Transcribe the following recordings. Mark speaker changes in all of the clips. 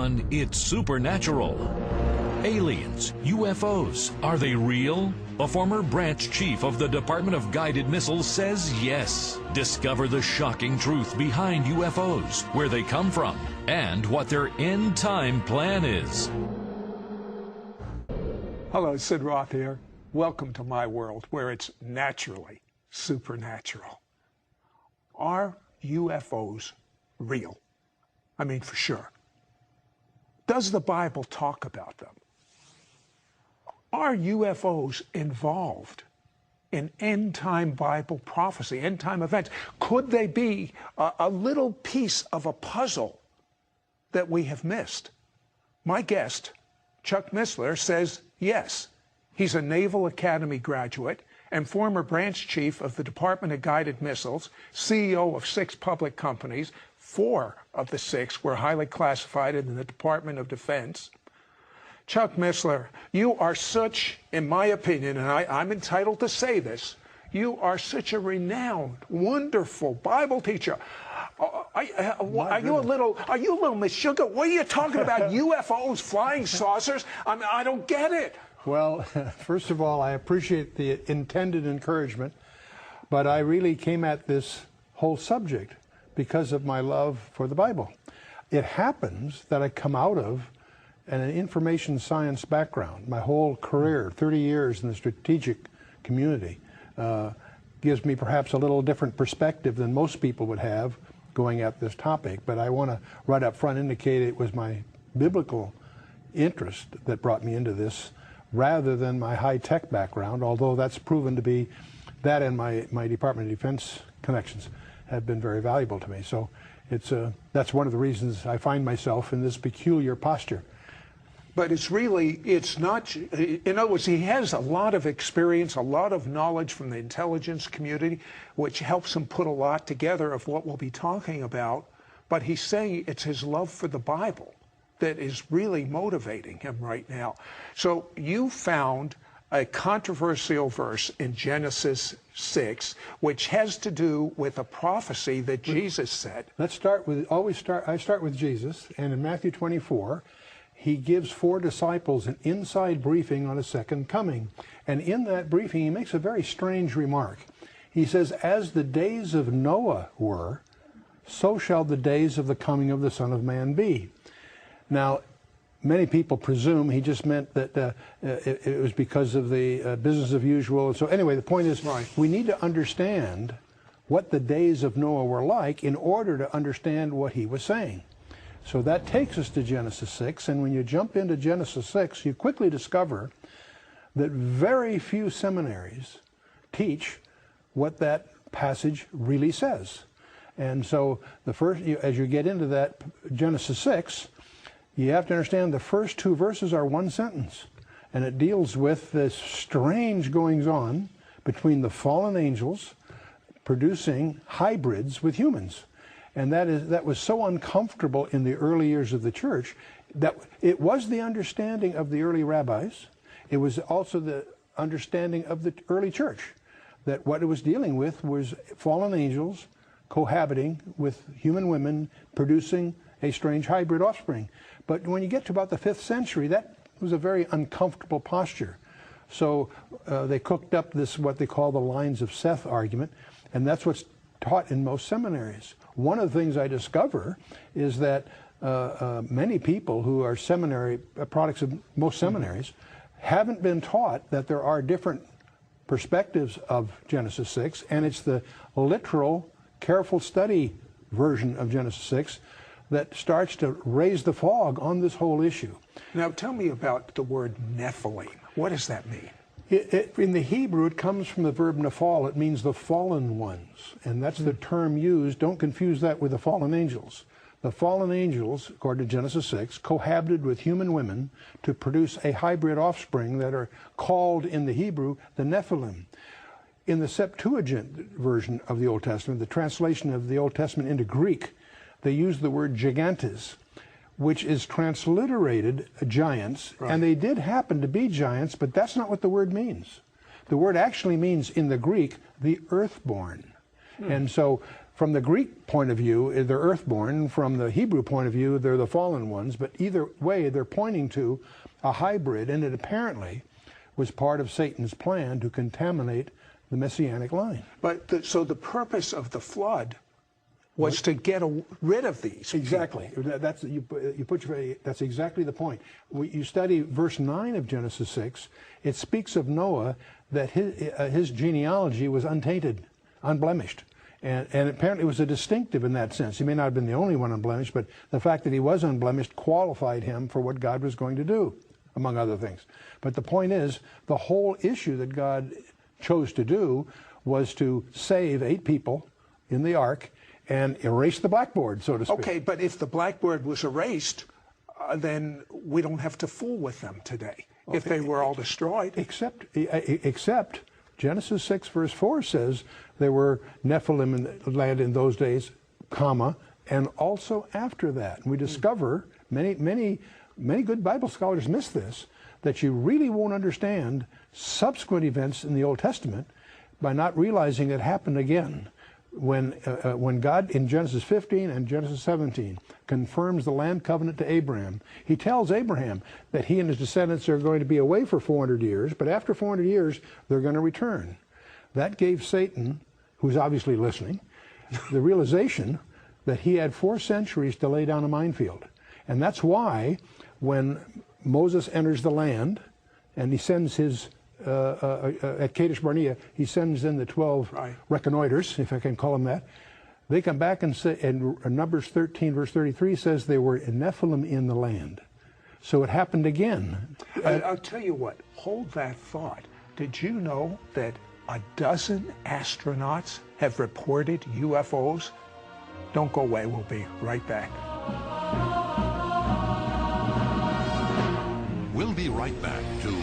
Speaker 1: 1, it's supernatural. Aliens, UFOs, are they real? A former branch chief of the Department of Guided Missiles says yes. Discover the shocking truth behind UFOs, where they come from, and what their end-time plan is.
Speaker 2: Hello, Sid Roth here. Welcome to my world, where it's naturally supernatural. Are UFOs real? I mean, for sure. Does the Bible talk about them? Are UFOs involved in end-time Bible prophecy, end-time events? Could they be a little piece of a puzzle that we have missed? My guest, Chuck Missler, says yes. He's a Naval Academy graduate and former branch chief of the Department of Guided Missiles, CEO of 6 public companies. 4 of the 6 were highly classified in the Department of Defense. Chuck Missler, you are such, in my opinion, and I'm entitled to say this, you are such a renowned, wonderful Bible teacher. Are you a little Miss Sugar? What are you talking about? UFOs, flying saucers? I mean, I don't get it.
Speaker 3: Well, first of all, I appreciate the intended encouragement, but I really came at this whole subject because of my love for the Bible. It happens that I come out of an information science background. My whole career, 30 years in the strategic community, gives me perhaps a little different perspective than most people would have going at this topic. But I want to right up front indicate it was my biblical interest that brought me into this rather than my high-tech background, although that's proven to be, that and my Department of Defense connections have been very valuable to me. So that's one of the reasons I find myself in this peculiar posture.
Speaker 2: But it's not, in other words, he has a lot of experience, a lot of knowledge from the intelligence community, which helps him put a lot together of what we'll be talking about. But he's saying it's his love for the Bible that is really motivating him right now. So you found a controversial verse in Genesis 6, which has to do with a prophecy that Jesus said.
Speaker 3: Let's start with, I start with Jesus, and in Matthew 24, he gives 4 disciples an inside briefing on his second coming. And in that briefing, he makes a very strange remark. He says, as the days of Noah were, so shall the days of the coming of the Son of Man be. Now, many people presume he just meant that it was because of the business as usual. So anyway, the point is, right, we need to understand what the days of Noah were like in order to understand what he was saying. So that takes us to Genesis 6, and when you jump into Genesis 6, you quickly discover that very few seminaries teach what that passage really says. And so the first, as you get into that Genesis 6, you have to understand the first 2 verses are one sentence, and it deals with this strange goings-on between the fallen angels producing hybrids with humans. And that was so uncomfortable in the early years of the church that it was the understanding of the early rabbis. It was also the understanding of the early church that what it was dealing with was fallen angels cohabiting with human women, producing a strange hybrid offspring. But when you get to about the 5th century, that was a very uncomfortable posture. So they cooked up this, what they call the lines of Seth argument, and that's what's taught in most seminaries. One of the things I discover is that many people who are seminary products of most seminaries haven't been taught that there are different perspectives of Genesis 6, and it's the literal, careful study version of Genesis 6 that starts to raise the fog on this whole issue.
Speaker 2: Now tell me about the word Nephilim. What does that mean?
Speaker 3: In the Hebrew, it comes from the verb nephal. It means the fallen ones, and that's the term used. Don't confuse that with the fallen angels. The fallen angels, according to Genesis 6, cohabited with human women to produce a hybrid offspring that are called in the Hebrew the Nephilim. In the Septuagint version of the Old Testament, the translation of the Old Testament into Greek, they use the word gigantes, which is transliterated giants, right. And they did happen to be giants, but that's not what the word means. The word actually means, in the Greek, the earthborn. And so From the Greek point of view, they're earthborn. From the Hebrew point of view, they're the fallen ones. But either way, they're pointing to a hybrid, and it apparently was part of Satan's plan to contaminate the Messianic line.
Speaker 2: But so the purpose of the flood was to get rid of these.
Speaker 3: Exactly. That's that's exactly the point. You study verse 9 of Genesis 6. It speaks of Noah that his genealogy was untainted, unblemished. And apparently it was a distinctive in that sense. He may not have been the only one unblemished, but the fact that he was unblemished qualified him for what God was going to do, among other things. But the point is, the whole issue that God chose to do was to save 8 people in the ark and erase the blackboard, so to speak.
Speaker 2: Okay, but if the blackboard was erased, then we don't have to fool with them today, if they were all destroyed.
Speaker 3: Except Genesis 6 verse 4 says there were Nephilim in the land in those days, comma, and also after that. And we discover, many good Bible scholars miss this, that you really won't understand subsequent events in the Old Testament by not realizing it happened again. When God in Genesis 15 and Genesis 17 confirms the land covenant to Abraham, he tells Abraham that he and his descendants are going to be away for 400 years, but after 400 years, they're going to return. That gave Satan, who's obviously listening, the realization that he had 4 centuries to lay down a minefield. And that's why when Moses enters the land and he sends his at Kadesh Barnea, he sends in the 12 reconnoiters, if I can call them that. They come back and say, and Numbers 13, verse 33 says they were Nephilim in the land. So it happened again.
Speaker 2: I'll tell you what, hold that thought. Did you know that 12 astronauts have reported UFOs? Don't go away, we'll be right back.
Speaker 4: We'll be right back to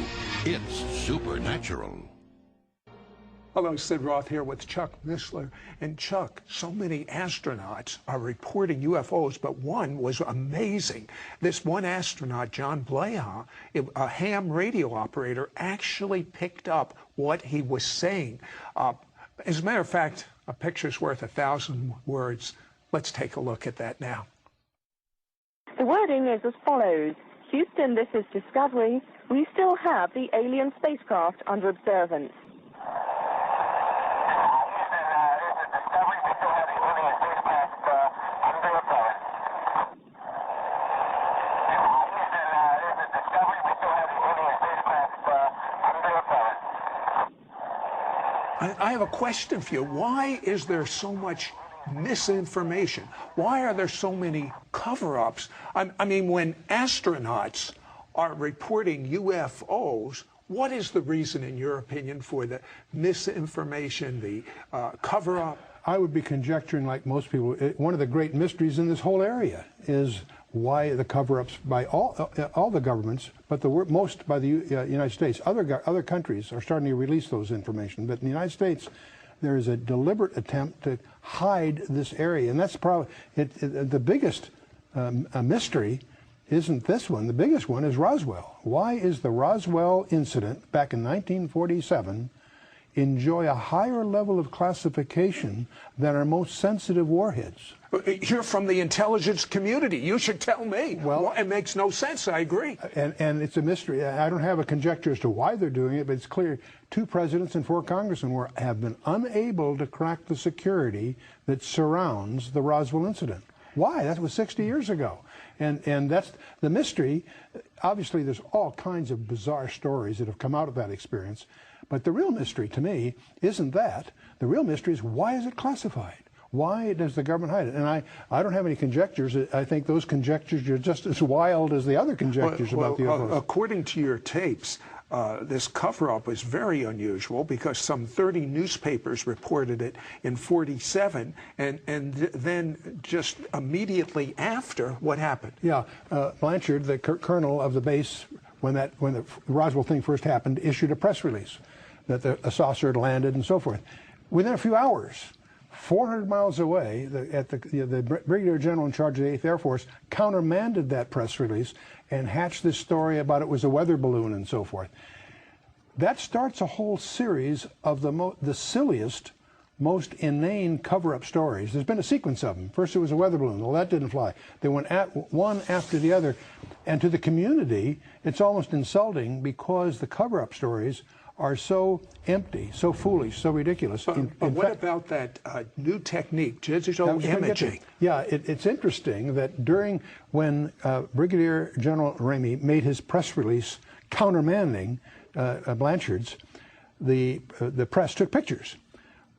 Speaker 4: It's Supernatural.
Speaker 2: Hello, Sid Roth here with Chuck Missler. And Chuck, so many astronauts are reporting UFOs, but one was amazing. This one astronaut, John Blaha, a ham radio operator, actually picked up what he was saying. As a matter of fact, a picture's worth 1,000 words. Let's take a look at that now.
Speaker 5: The wording is as follows. Houston, this is Discovery. We still have the alien spacecraft under observance.
Speaker 2: I have a question for you. Why is there so much misinformation? Why are there so many cover-ups? I mean, when astronauts are reporting UFOs, what is the reason, in your opinion, for the misinformation, the cover-up?
Speaker 3: I would be conjecturing, like most people, one of the great mysteries in this whole area is why the cover-ups by all the governments, but most by the United States. Other countries are starting to release those information, but in the United States, there is a deliberate attempt to hide this area, and that's probably the biggest mystery. Isn't this one? The biggest one is Roswell. Why is the Roswell incident back in 1947 enjoy a higher level of classification than our most sensitive warheads?
Speaker 2: You're from the intelligence community. You should tell me.
Speaker 3: Well,
Speaker 2: it makes no sense. I agree.
Speaker 3: And it's a mystery. I don't have a conjecture as to why they're doing it, but it's clear 2 presidents and 4 congressmen have been unable to crack the security that surrounds the Roswell incident. Why? That was 60 years ago. And that's the mystery. Obviously, there's all kinds of bizarre stories that have come out of that experience. But the real mystery to me isn't that. The real mystery is, why is it classified? Why does the government hide it? And I don't have any conjectures. I think those conjectures are just as wild as the other conjectures about the UFOs.
Speaker 2: According to your tapes, this cover-up was very unusual because some 30 newspapers reported it in 47, and then just immediately after, what happened?
Speaker 3: Yeah, Blanchard, the colonel of the base, when the Roswell thing first happened, issued a press release that a saucer had landed and so forth. Within a few hours, 400 miles away, the Brigadier General in charge of the 8th Air Force countermanded that press release and hatched this story about it was a weather balloon and so forth. That starts a whole series of the silliest, most inane cover-up stories. There's been a sequence of them. First it was a weather balloon. Well, that didn't fly. They went one after the other. And to the community, it's almost insulting because the cover-up stories are so empty, so foolish, so ridiculous.
Speaker 2: But what about that new technique, digital imaging?
Speaker 3: Yeah, it's interesting that when Brigadier General Ramey made his press release countermanding Blanchard's, the press took pictures.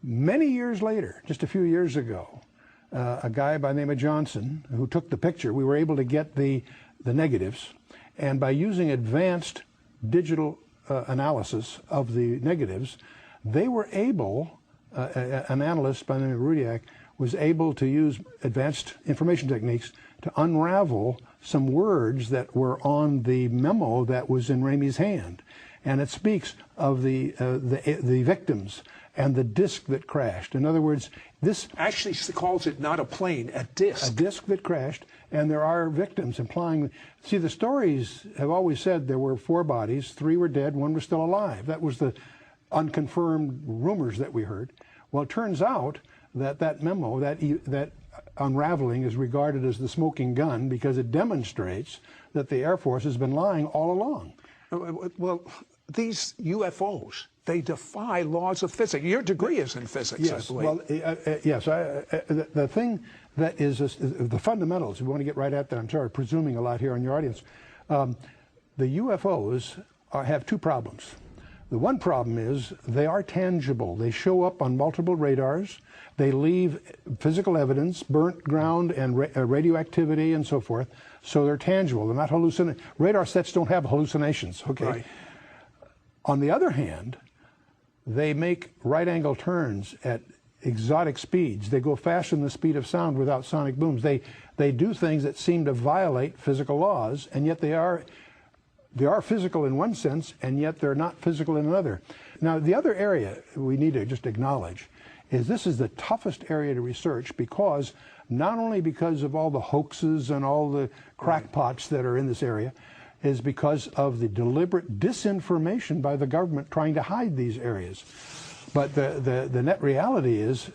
Speaker 3: Many years later, just a few years ago, a guy by the name of Johnson who took the picture, we were able to get the negatives, and by using advanced digital analysis of the negatives, they were able, an analyst by the name of Rudiak was able to use advanced information techniques to unravel some words that were on the memo that was in Ramey's hand. And it speaks of the victims and the disc that crashed. In other words, this
Speaker 2: actually calls it not a plane, a disc.
Speaker 3: A disc that crashed, and there are victims, implying. See, the stories have always said there were 4 bodies, 3 were dead, 1 was still alive. That was the unconfirmed rumors that we heard. Well, it turns out that that memo, that unraveling, is regarded as the smoking gun because it demonstrates that the Air Force has been lying all along.
Speaker 2: Well, these UFOs, they defy laws of physics. Your degree is in physics,
Speaker 3: yes,
Speaker 2: I believe.
Speaker 3: Well, yes. The thing that is the fundamentals, we want to get right at that. I'm sorry, presuming a lot here on your audience. The UFOs have 2 problems. The one problem is they are tangible. They show up on multiple radars. They leave physical evidence, burnt ground and radioactivity and so forth. So they're tangible. They're not hallucinations. Radar sets don't have hallucinations. Okay.
Speaker 2: Right.
Speaker 3: On the other hand, they make right-angle turns at exotic speeds. They go faster than the speed of sound without sonic booms. They do things that seem to violate physical laws, and yet they are physical in one sense, and yet they're not physical in another. Now, the other area we need to just acknowledge is this is the toughest area to research because not only because of all the hoaxes and all the crackpots that are in this area, is because of the deliberate disinformation by the government trying to hide these areas. But the net reality is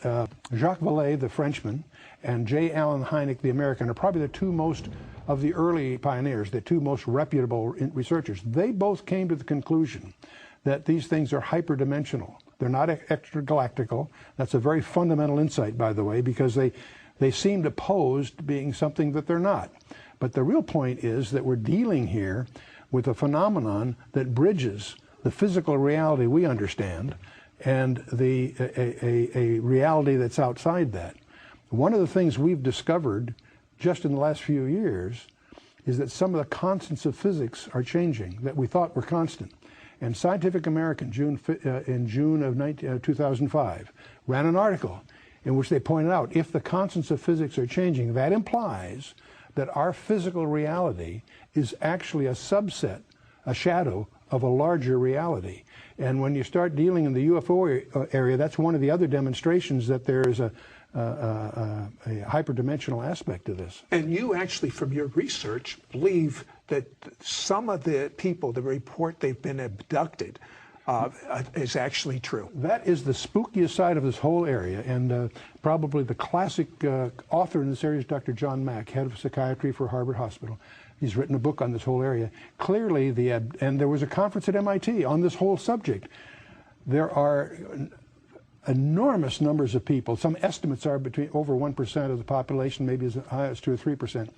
Speaker 3: Jacques Vallée, the Frenchman, and J. Allen Hynek, the American, are probably the 2 most of the early pioneers, the 2 most reputable researchers. They both came to the conclusion that these things are hyperdimensional. They're not extragalactical. That's a very fundamental insight, by the way, because they seem to pose to being something that they're not. But the real point is that we're dealing here with a phenomenon that bridges the physical reality we understand and a reality that's outside that. One of the things we've discovered just in the last few years is that some of the constants of physics are changing that we thought were constant. And Scientific American, in June of 2005, ran an article in which they pointed out if the constants of physics are changing, that implies that our physical reality is actually a subset, a shadow of a larger reality. And when you start dealing in the UFO area, that's one of the other demonstrations that there is a hyperdimensional aspect to this.
Speaker 2: And you actually, from your research, believe that some of the people that report they've been abducted is actually true.
Speaker 3: That is the spookiest side of this whole area, and probably the classic author in this area is Dr. John Mack, head of psychiatry for Harvard Hospital. He's written a book on this whole area. Clearly, and there was a conference at MIT on this whole subject. There are enormous numbers of people. Some estimates are between over 1% of the population, maybe as high as 2 or 3%,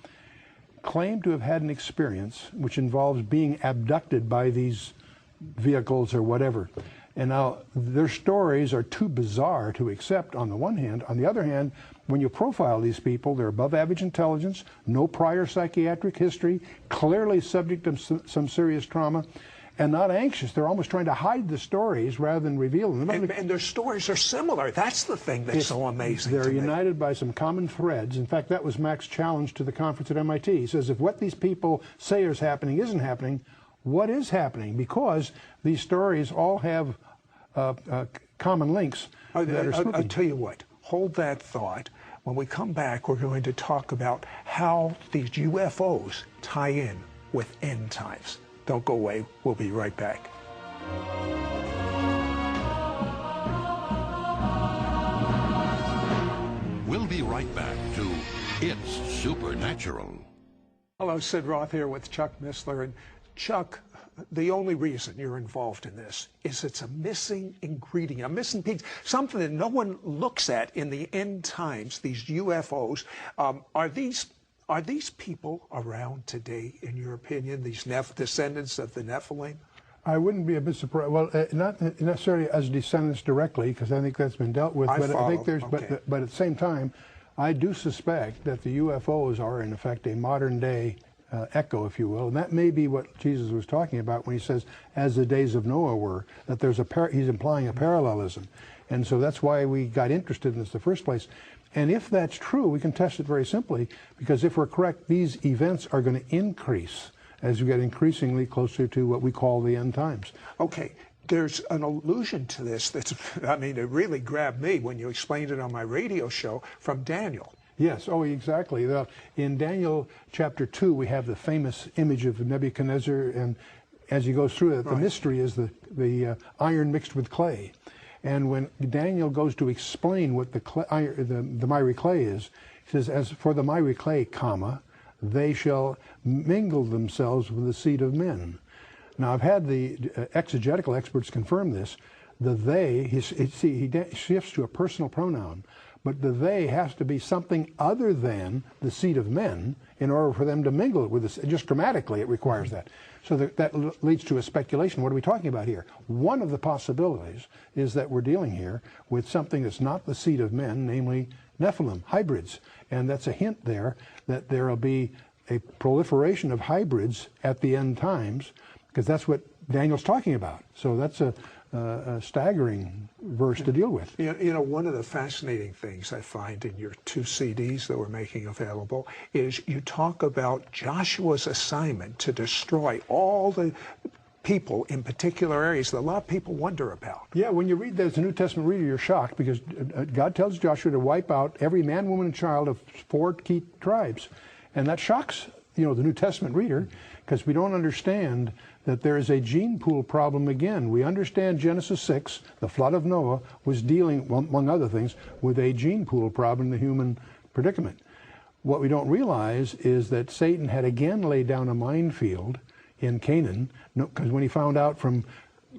Speaker 3: claim to have had an experience which involves being abducted by these vehicles or whatever. And now their stories are too bizarre to accept on the one hand. On the other hand, when you profile these people, they're above average intelligence, no prior psychiatric history, clearly subject to some serious trauma, and not anxious. They're almost trying to hide the stories rather than reveal them.
Speaker 2: And their stories are similar. That's the thing that's so amazing.
Speaker 3: They're united by some common threads. In fact, that was Mack's challenge to the conference at MIT. He says, if what these people say is happening isn't happening, what is happening? Because these stories all have common links that are spooky.
Speaker 2: I'll tell you what, hold that thought. When we come back, we're going to talk about how these UFOs tie in with end times. Don't go away. We'll be right back.
Speaker 4: be right back to It's Supernatural.
Speaker 2: Hello, Sid Roth here with Chuck Missler. And Chuck, the only reason you're involved in this is it's a missing ingredient, a missing piece, something that no one looks at in the end times, these UFOs. Are these people around today, in your opinion, these descendants of the Nephilim?
Speaker 3: I wouldn't be a bit surprised. Well, not necessarily as descendants directly, because I think that's been dealt with. But I think there's, okay. But at the same time, I do suspect that the UFOs are, in effect, a modern-day echo, if you will, and that may be what Jesus was talking about when he says, "As the days of Noah were." That there's he's implying a parallelism, and so that's why we got interested in this in the first place. And if that's true, we can test it very simply, because if we're correct, these events are going to increase as we get increasingly closer to what we call the end times.
Speaker 2: Okay. There's an allusion to this that's, I mean, it really grabbed me when you explained it on my radio show from Daniel.
Speaker 3: Yes, oh, exactly. In Daniel chapter 2, we have the famous image of Nebuchadnezzar, and as he goes through it, the mystery is the iron mixed with clay. And when Daniel goes to explain what the miry clay is, he says, "As for the miry clay, comma, they shall mingle themselves with the seed of men." Now, I've had the exegetical experts confirm this. The they, he shifts to a personal pronoun, but the they has to be something other than the seed of men in order for them to mingle with this. Just grammatically, it requires that. So that leads to a speculation. What are we talking about here? One of the possibilities is that we're dealing here with something that's not the seed of men, namely Nephilim, hybrids. And that's a hint there that there will be a proliferation of hybrids at the end times, because that's what Daniel's talking about. So that's a staggering verse to deal with.
Speaker 2: You know, one of the fascinating things I find in your 2 CDs that we're making available is you talk about Joshua's assignment to destroy all the people in particular areas that a lot of people wonder about.
Speaker 3: Yeah, when you read that as a New Testament reader, you're shocked, because God tells Joshua to wipe out every man, woman, and child of 4 key tribes. And that shocks, the New Testament reader, because we don't understand that there is a gene pool problem again. We understand Genesis 6, the flood of Noah, was dealing, among other things, with a gene pool problem in the human predicament. What we don't realize is that Satan had again laid down a minefield in Canaan, because when he found out from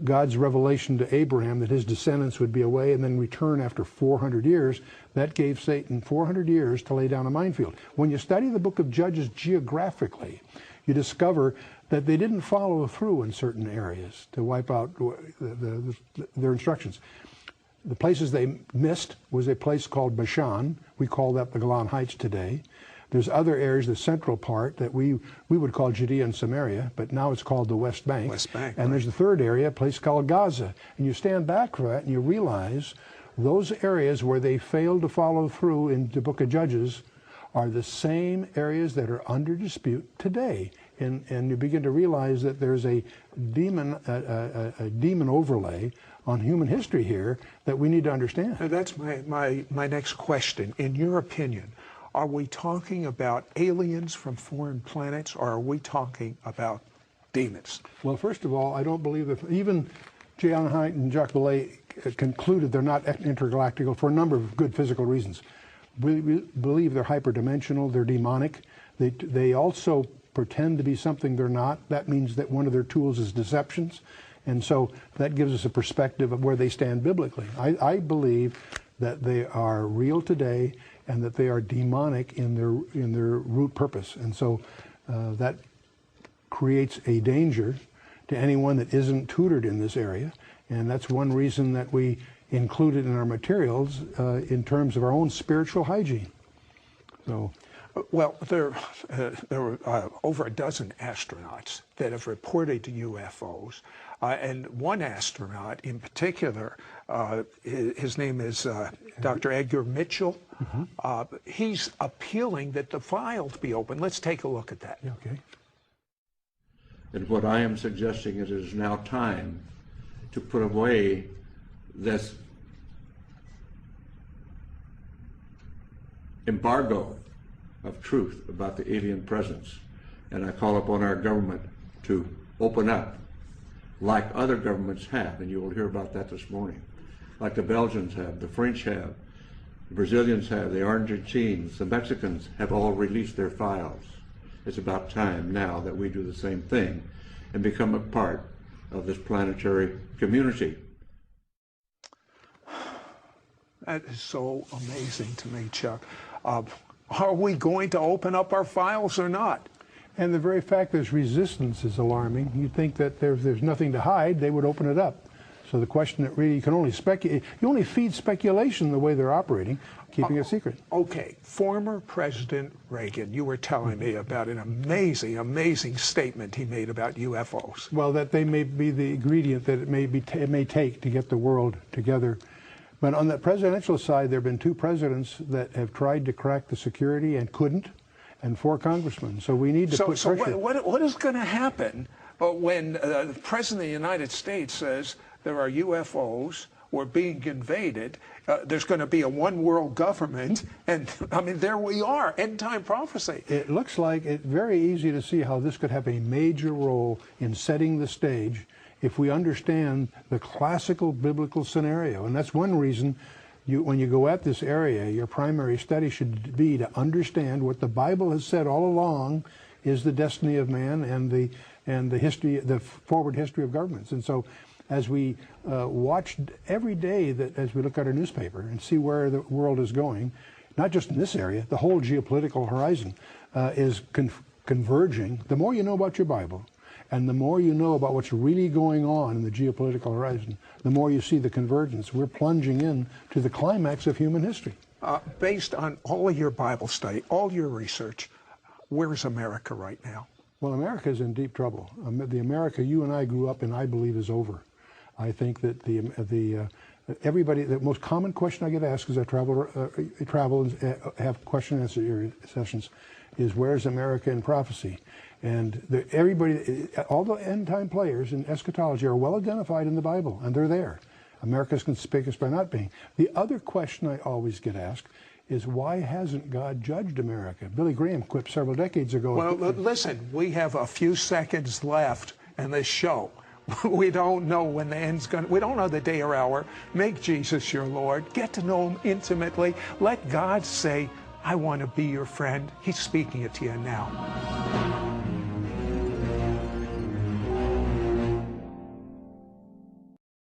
Speaker 3: God's revelation to Abraham that his descendants would be away and then return after 400 years, that gave Satan 400 years to lay down a minefield. When you study the book of Judges geographically, you discover that they didn't follow through in certain areas to wipe out their instructions. The places they missed was a place called Bashan. We call that the Golan Heights today. There's other areas, the central part, that we would call Judea and Samaria, but now it's called the West Bank. And there's the third area, a place called Gaza. And you stand back from that and you realize those areas where they failed to follow through in the book of Judges are the same areas that are under dispute today. And you begin to realize that there's a demon overlay on human history here that we need to understand.
Speaker 2: And that's my next question. In your opinion, are we talking about aliens from foreign planets, or are we talking about demons?
Speaker 3: Well, first of all, I don't believe that even J. Allen Hyde and Jacques Vallée concluded they're not intergalactical for a number of good physical reasons. We believe they're hyperdimensional, they're demonic. They also pretend to be something they're not. That means that one of their tools is deceptions. And so that gives us a perspective of where they stand biblically. I believe that they are real today and that they are demonic in their root purpose. And so that creates a danger to anyone that isn't tutored in this area. And that's one reason that we include it in our materials in terms of our own spiritual hygiene. So,
Speaker 2: well, there were over a dozen astronauts that have reported UFOs, and one astronaut in particular, his name is Dr. Edgar Mitchell. Mm-hmm. He's appealing that the files be open. Let's take a look at that.
Speaker 3: Okay.
Speaker 6: And what I am suggesting is it is now time to put away this embargo of truth about the alien presence. And I call upon our government to open up like other governments have, and you will hear about that this morning, like the Belgians have, the French have, The Brazilians have, the Argentines, the Mexicans have all released their files. It's about time now that we do the same thing and become a part of this planetary community.
Speaker 2: That is so amazing to me, Chuck. Are we going to open up our files or not?
Speaker 3: And the very fact there's resistance is alarming. You'd think that there's nothing to hide, they would open it up. So the question that really, you can only speculate, you only feed speculation the way they're operating, keeping it secret.
Speaker 2: Okay, former President Reagan, you were telling me about an amazing, amazing statement he made about UFOs.
Speaker 3: Well, that they may be the ingredient that it may take to get the world together. But on the presidential side, there have been 2 presidents that have tried to crack the security and couldn't, and 4 congressmen. So we need to put pressure.
Speaker 2: So what is going to happen when the President of the United States says there are UFOs, we're being invaded, there's going to be a one-world government, and, I mean, there we are, end-time prophecy.
Speaker 3: It looks like it's very easy to see how this could have a major role in setting the stage if we understand the classical biblical scenario. And that's one reason when you go at this area, your primary study should be to understand what the Bible has said all along is the destiny of man and the history, the forward history of governments. And so as we watch every day, that as we look at our newspaper and see where the world is going, not just in this area, the whole geopolitical horizon is converging. The more you know about your Bible, and the more you know about what's really going on in the geopolitical horizon, the more you see the convergence. We're plunging in to the climax of human history.
Speaker 2: Based on all of your Bible study, all your research, where's America right now?
Speaker 3: Well, America is in deep trouble. The America you and I grew up in, I believe, is over. I think that the most common question I get asked as I travel and have question and answer sessions is, where's America in prophecy? And everybody, all the end-time players in eschatology are well identified in the Bible, and they're there. America's conspicuous by not being. The other question I always get asked is, why hasn't God judged America? Billy Graham quipped several decades ago.
Speaker 2: Well, listen, we have a few seconds left in this show. We don't know when the end's going to, we don't know the day or hour. Make Jesus your Lord. Get to know him intimately. Let God say, I want to be your friend. He's speaking it to you now.